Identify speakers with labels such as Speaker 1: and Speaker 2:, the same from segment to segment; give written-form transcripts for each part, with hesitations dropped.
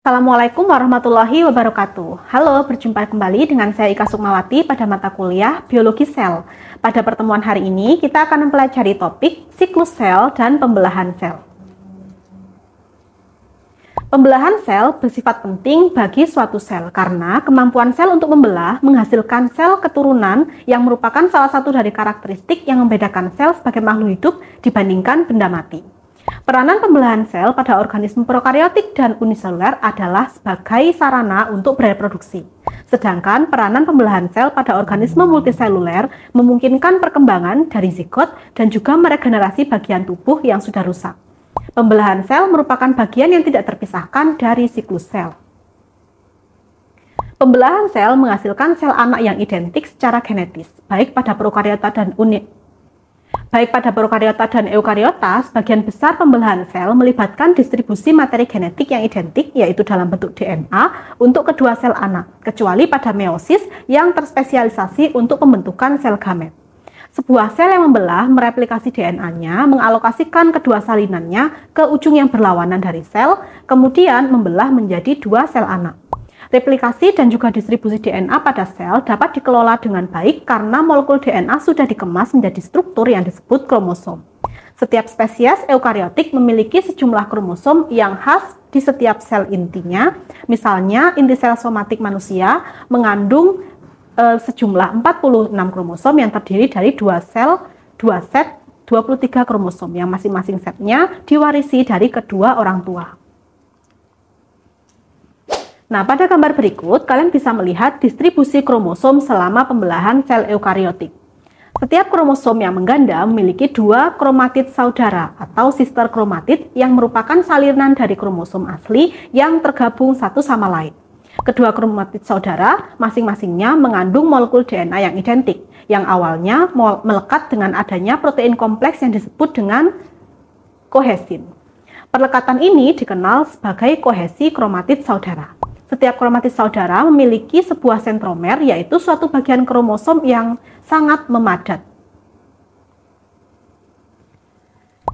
Speaker 1: Assalamualaikum warahmatullahi wabarakatuh. Halo, berjumpa kembali dengan saya Ika Sukmawati pada mata kuliah Biologi Sel. Pada pertemuan hari ini, kita akan mempelajari topik siklus sel dan pembelahan sel. Pembelahan sel bersifat penting bagi suatu sel karena kemampuan sel untuk membelah menghasilkan sel keturunan yang merupakan salah satu dari karakteristik yang membedakan sel sebagai makhluk hidup dibandingkan benda mati. Peranan pembelahan sel pada organisme prokariotik dan uniseluler adalah sebagai sarana untuk bereproduksi. Sedangkan peranan pembelahan sel pada organisme multiseluler memungkinkan perkembangan dari zigot dan juga meregenerasi bagian tubuh yang sudah rusak. Pembelahan sel merupakan bagian yang tidak terpisahkan dari siklus sel. Pembelahan sel menghasilkan sel anak yang identik secara genetis, baik pada prokariota dan eukariota, sebagian besar pembelahan sel melibatkan distribusi materi genetik yang identik, yaitu dalam bentuk DNA, untuk kedua sel anak, kecuali pada meiosis yang terspesialisasi untuk pembentukan sel gamet. Sebuah sel yang membelah mereplikasi DNA-nya, mengalokasikan kedua salinannya ke ujung yang berlawanan dari sel, kemudian membelah menjadi dua sel anak. Replikasi dan juga distribusi DNA pada sel dapat dikelola dengan baik karena molekul DNA sudah dikemas menjadi struktur yang disebut kromosom. Setiap spesies eukariotik memiliki sejumlah kromosom yang khas di setiap sel intinya. Misalnya, inti sel somatik manusia mengandung sejumlah 46 kromosom yang terdiri dari dua set 23 kromosom yang masing-masing setnya diwarisi dari kedua orang tua. Nah, pada gambar berikut, kalian bisa melihat distribusi kromosom selama pembelahan sel eukariotik. Setiap kromosom yang mengganda memiliki dua kromatid saudara atau sister kromatid yang merupakan salinan dari kromosom asli yang tergabung satu sama lain. Kedua kromatid saudara masing-masingnya mengandung molekul DNA yang identik, yang awalnya melekat dengan adanya protein kompleks yang disebut dengan kohesin. Perlekatan ini dikenal sebagai kohesi kromatid saudara. Setiap kromatid saudara memiliki sebuah sentromer, yaitu suatu bagian kromosom yang sangat memadat.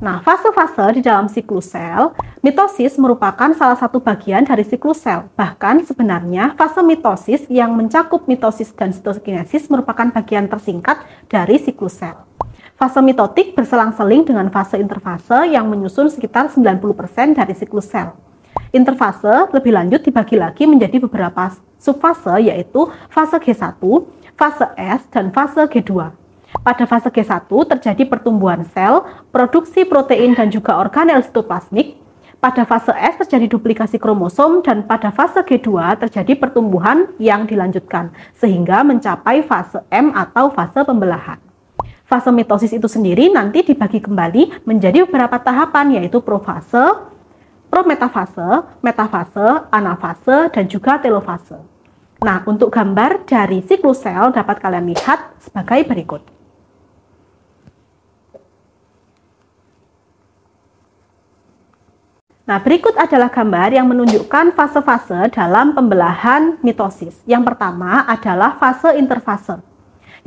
Speaker 1: Nah, fase-fase di dalam siklus sel, mitosis merupakan salah satu bagian dari siklus sel. Bahkan sebenarnya fase mitosis yang mencakup mitosis dan sitokinesis merupakan bagian tersingkat dari siklus sel. Fase mitotik berselang-seling dengan fase interfase yang menyusun sekitar 90% dari siklus sel. Interfase lebih lanjut dibagi lagi menjadi beberapa subfase, yaitu fase G1, fase S, dan fase G2. Pada fase G1 terjadi pertumbuhan sel, produksi protein dan juga organel sitoplasmik. Pada fase S terjadi duplikasi kromosom, dan pada fase G2 terjadi pertumbuhan yang dilanjutkan sehingga mencapai fase M atau fase pembelahan. Fase mitosis itu sendiri nanti dibagi kembali menjadi beberapa tahapan, yaitu profase, prometafase, metafase, anafase, dan juga telofase. Nah, untuk gambar dari siklus sel dapat kalian lihat sebagai berikut. Nah, berikut adalah gambar yang menunjukkan fase-fase dalam pembelahan mitosis. Yang pertama adalah fase interfase.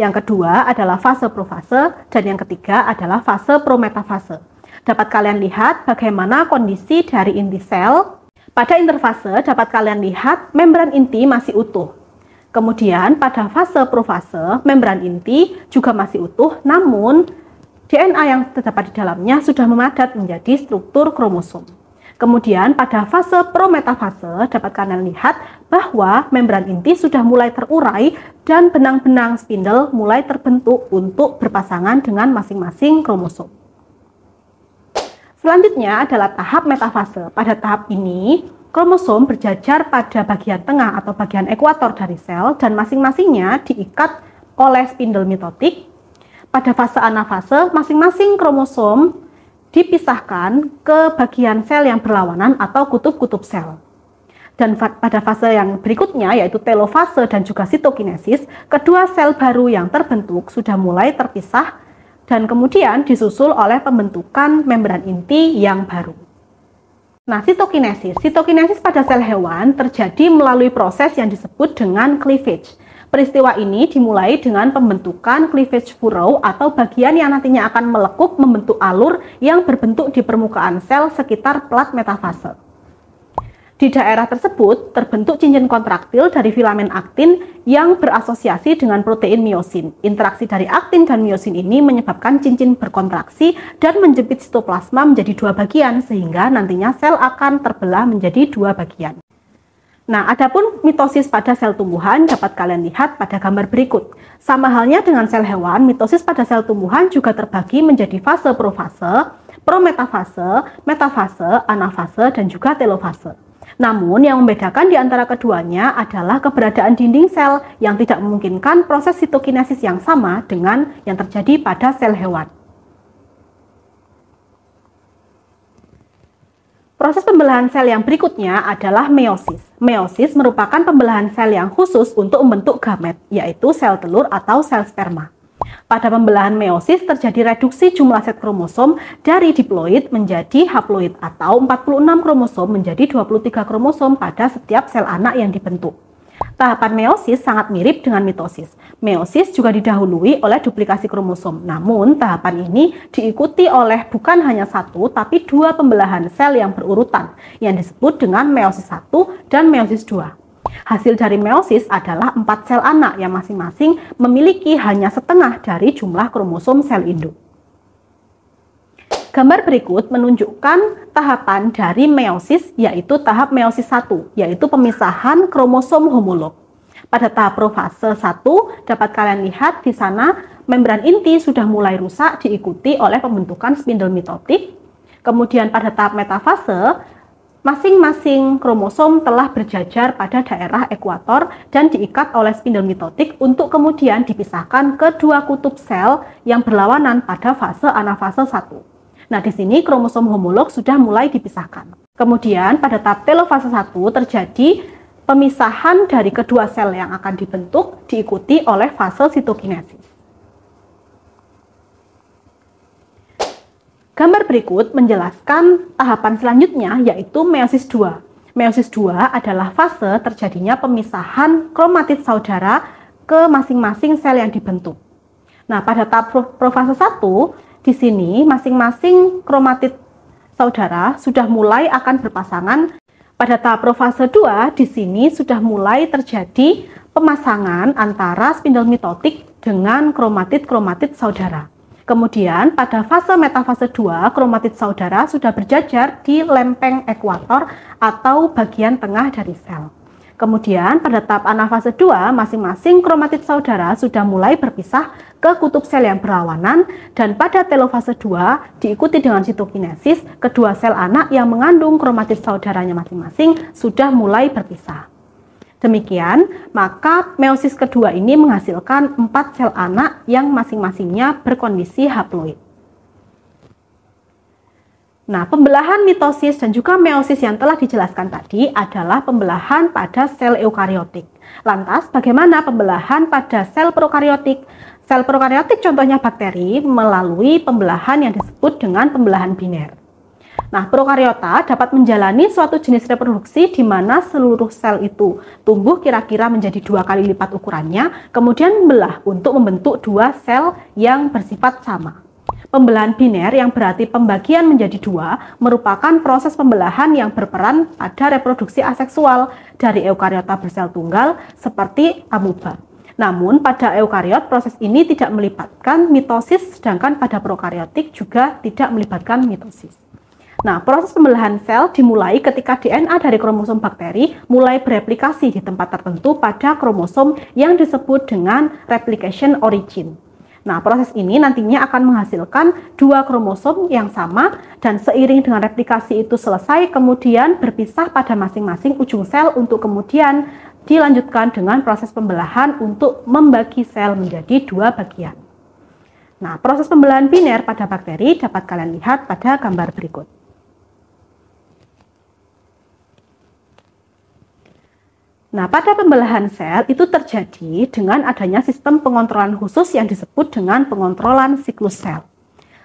Speaker 1: Yang kedua adalah fase profase, dan yang ketiga adalah fase prometafase. Dapat kalian lihat bagaimana kondisi dari inti sel. Pada interfase dapat kalian lihat membran inti masih utuh. Kemudian pada fase profase, membran inti juga masih utuh, namun DNA yang terdapat di dalamnya sudah memadat menjadi struktur kromosom. Kemudian pada fase prometafase dapat kalian lihat bahwa membran inti sudah mulai terurai dan benang-benang spindle mulai terbentuk untuk berpasangan dengan masing-masing kromosom. Selanjutnya adalah tahap metafase. Pada tahap ini, kromosom berjajar pada bagian tengah atau bagian ekuator dari sel dan masing-masingnya diikat oleh spindle mitotik. Pada fase anafase, masing-masing kromosom dipisahkan ke bagian sel yang berlawanan atau kutub-kutub sel. Dan pada fase yang berikutnya, yaitu telofase dan juga sitokinesis, kedua sel baru yang terbentuk sudah mulai terpisah dan kemudian disusul oleh pembentukan membran inti yang baru. Nah, sitokinesis. Sitokinesis pada sel hewan terjadi melalui proses yang disebut dengan cleavage. Peristiwa ini dimulai dengan pembentukan cleavage furrow atau bagian yang nantinya akan melekuk membentuk alur yang berbentuk di permukaan sel sekitar plat metafase. Di daerah tersebut terbentuk cincin kontraktil dari filamen aktin yang berasosiasi dengan protein miosin. Interaksi dari aktin dan miosin ini menyebabkan cincin berkontraksi dan menjepit sitoplasma menjadi dua bagian, sehingga nantinya sel akan terbelah menjadi dua bagian. Nah, adapun mitosis pada sel tumbuhan dapat kalian lihat pada gambar berikut. Sama halnya dengan sel hewan, mitosis pada sel tumbuhan juga terbagi menjadi fase profase, prometafase, metafase, anafase, dan juga telofase. Namun, yang membedakan di antara keduanya adalah keberadaan dinding sel yang tidak memungkinkan proses sitokinesis yang sama dengan yang terjadi pada sel hewan. Proses pembelahan sel yang berikutnya adalah meiosis. Meiosis merupakan pembelahan sel yang khusus untuk membentuk gamet, yaitu sel telur atau sel sperma. Pada pembelahan meiosis terjadi reduksi jumlah set kromosom dari diploid menjadi haploid atau 46 kromosom menjadi 23 kromosom pada setiap sel anak yang dibentuk. Tahapan meiosis sangat mirip dengan mitosis. Meiosis juga didahului oleh duplikasi kromosom. Namun, tahapan ini diikuti oleh bukan hanya satu, tapi dua pembelahan sel yang berurutan, yang disebut dengan meiosis 1 dan meiosis 2. Hasil dari meiosis adalah 4 sel anak yang masing-masing memiliki hanya setengah dari jumlah kromosom sel induk. Gambar berikut menunjukkan tahapan dari meiosis, yaitu tahap meiosis 1, yaitu pemisahan kromosom homolog. Pada tahap profase 1, dapat kalian lihat di sana membran inti sudah mulai rusak diikuti oleh pembentukan spindel mitotik. Kemudian pada tahap metafase, masing-masing kromosom telah berjajar pada daerah ekuator dan diikat oleh spindel mitotik untuk kemudian dipisahkan ke dua kutub sel yang berlawanan pada fase anafase 1. Nah, di sini kromosom homolog sudah mulai dipisahkan. Kemudian pada tahap telofase 1 terjadi pemisahan dari kedua sel yang akan dibentuk diikuti oleh fase sitokinesis. Gambar berikut menjelaskan tahapan selanjutnya, yaitu meiosis 2. Meiosis 2 adalah fase terjadinya pemisahan kromatid saudara ke masing-masing sel yang dibentuk. Nah, pada tahap profase 1, di sini masing-masing kromatid saudara sudah mulai akan berpasangan. Pada tahap profase 2, di sini sudah mulai terjadi pemasangan antara spindel mitotik dengan kromatid-kromatid saudara. Kemudian pada fase metafase 2, kromatid saudara sudah berjajar di lempeng ekuator atau bagian tengah dari sel. Kemudian pada tahap anafase 2, masing-masing kromatid saudara sudah mulai berpisah ke kutub sel yang berlawanan, dan pada telofase 2 diikuti dengan sitokinesis, kedua sel anak yang mengandung kromatid saudaranya masing-masing sudah mulai berpisah. Demikian, maka meiosis kedua ini menghasilkan 4 sel anak yang masing-masingnya berkondisi haploid. Nah, pembelahan mitosis dan juga meiosis yang telah dijelaskan tadi adalah pembelahan pada sel eukariotik. Lantas, bagaimana pembelahan pada sel prokariotik? Sel prokariotik contohnya bakteri melalui pembelahan yang disebut dengan pembelahan biner. Nah, prokariota dapat menjalani suatu jenis reproduksi di mana seluruh sel itu tumbuh kira-kira menjadi 2 kali lipat ukurannya, kemudian membelah untuk membentuk 2 sel yang bersifat sama. Pembelahan biner yang berarti pembagian menjadi 2 merupakan proses pembelahan yang berperan pada reproduksi aseksual dari eukariota bersel tunggal seperti amuba. Namun pada eukariot proses ini tidak melibatkan mitosis, sedangkan pada prokariotik juga tidak melibatkan mitosis. Nah, proses pembelahan sel dimulai ketika DNA dari kromosom bakteri mulai bereplikasi di tempat tertentu pada kromosom yang disebut dengan replication origin. Nah, proses ini nantinya akan menghasilkan 2 kromosom yang sama, dan seiring dengan replikasi itu selesai, kemudian berpisah pada masing-masing ujung sel untuk kemudian dilanjutkan dengan proses pembelahan untuk membagi sel menjadi 2 bagian. Nah, proses pembelahan biner pada bakteri dapat kalian lihat pada gambar berikut. Nah, pada pembelahan sel itu terjadi dengan adanya sistem pengontrolan khusus yang disebut dengan pengontrolan siklus sel.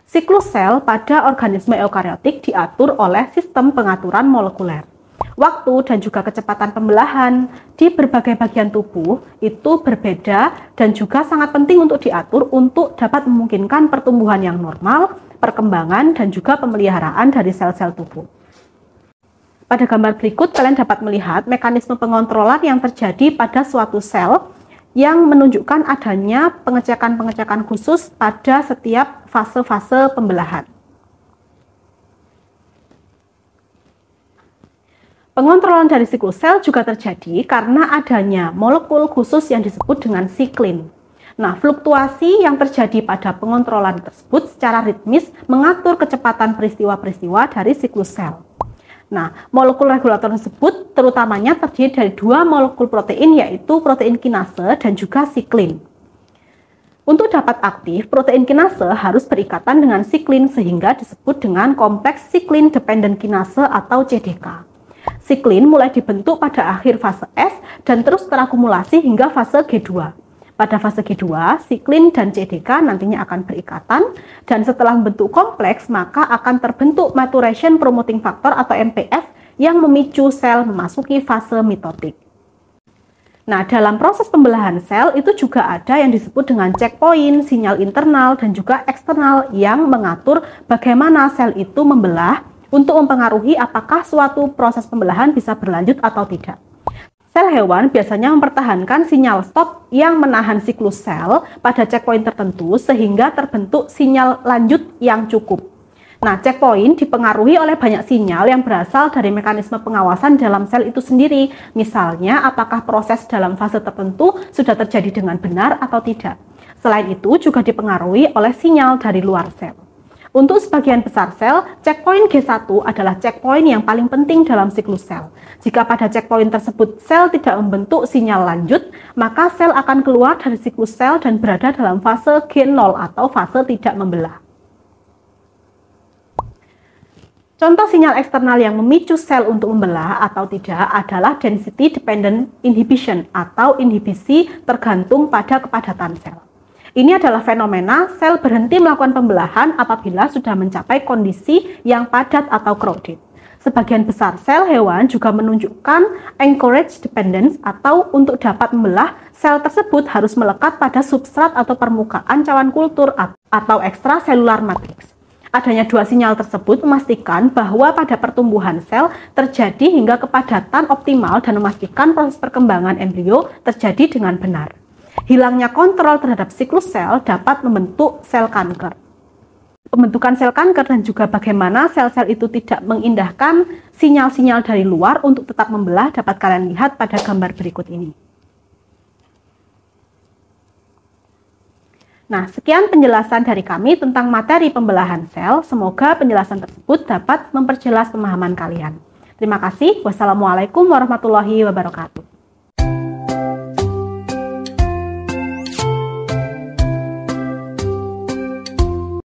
Speaker 1: Siklus sel pada organisme eukariotik diatur oleh sistem pengaturan molekuler. Waktu dan juga kecepatan pembelahan di berbagai bagian tubuh itu berbeda dan juga sangat penting untuk diatur untuk dapat memungkinkan pertumbuhan yang normal, perkembangan, dan juga pemeliharaan dari sel-sel tubuh. Pada gambar berikut, kalian dapat melihat mekanisme pengontrolan yang terjadi pada suatu sel yang menunjukkan adanya pengecekan-pengecekan khusus pada setiap fase-fase pembelahan. Pengontrolan dari siklus sel juga terjadi karena adanya molekul khusus yang disebut dengan siklin. Nah, fluktuasi yang terjadi pada pengontrolan tersebut secara ritmis mengatur kecepatan peristiwa-peristiwa dari siklus sel. Nah, molekul regulator tersebut terutamanya terdiri dari dua molekul protein, yaitu protein kinase dan juga siklin. Untuk dapat aktif, protein kinase harus berikatan dengan siklin sehingga disebut dengan kompleks siklin dependent kinase atau CDK. Siklin mulai dibentuk pada akhir fase S dan terus terakumulasi hingga fase G2. Pada fase G2, siklin dan CDK nantinya akan berikatan, dan setelah membentuk kompleks, maka akan terbentuk maturation promoting factor atau MPF yang memicu sel memasuki fase mitotik. Nah, dalam proses pembelahan sel itu juga ada yang disebut dengan checkpoint, sinyal internal, dan juga eksternal yang mengatur bagaimana sel itu membelah untuk mempengaruhi apakah suatu proses pembelahan bisa berlanjut atau tidak. Sel hewan biasanya mempertahankan sinyal stop yang menahan siklus sel pada checkpoint tertentu sehingga terbentuk sinyal lanjut yang cukup. Nah, checkpoint dipengaruhi oleh banyak sinyal yang berasal dari mekanisme pengawasan dalam sel itu sendiri. Misalnya, apakah proses dalam fase tertentu sudah terjadi dengan benar atau tidak. Selain itu, juga dipengaruhi oleh sinyal dari luar sel. Untuk sebagian besar sel, checkpoint G1 adalah checkpoint yang paling penting dalam siklus sel. Jika pada checkpoint tersebut sel tidak membentuk sinyal lanjut, maka sel akan keluar dari siklus sel dan berada dalam fase G0 atau fase tidak membelah. Contoh sinyal eksternal yang memicu sel untuk membelah atau tidak adalah density dependent inhibition atau inhibisi tergantung pada kepadatan sel. Ini adalah fenomena sel berhenti melakukan pembelahan apabila sudah mencapai kondisi yang padat atau crowded. Sebagian besar sel hewan juga menunjukkan encourage dependence atau untuk dapat membelah, sel tersebut harus melekat pada substrat atau permukaan cawan kultur atau ekstraselular matriks. Adanya dua sinyal tersebut memastikan bahwa pada pertumbuhan sel terjadi hingga kepadatan optimal dan memastikan proses perkembangan embrio terjadi dengan benar. Hilangnya kontrol terhadap siklus sel dapat membentuk sel kanker. Pembentukan sel kanker dan juga bagaimana sel-sel itu tidak mengindahkan sinyal-sinyal dari luar untuk tetap membelah dapat kalian lihat pada gambar berikut ini. Nah, sekian penjelasan dari kami tentang materi pembelahan sel. Semoga penjelasan tersebut dapat memperjelas pemahaman kalian. Terima kasih. Wassalamualaikum warahmatullahi wabarakatuh.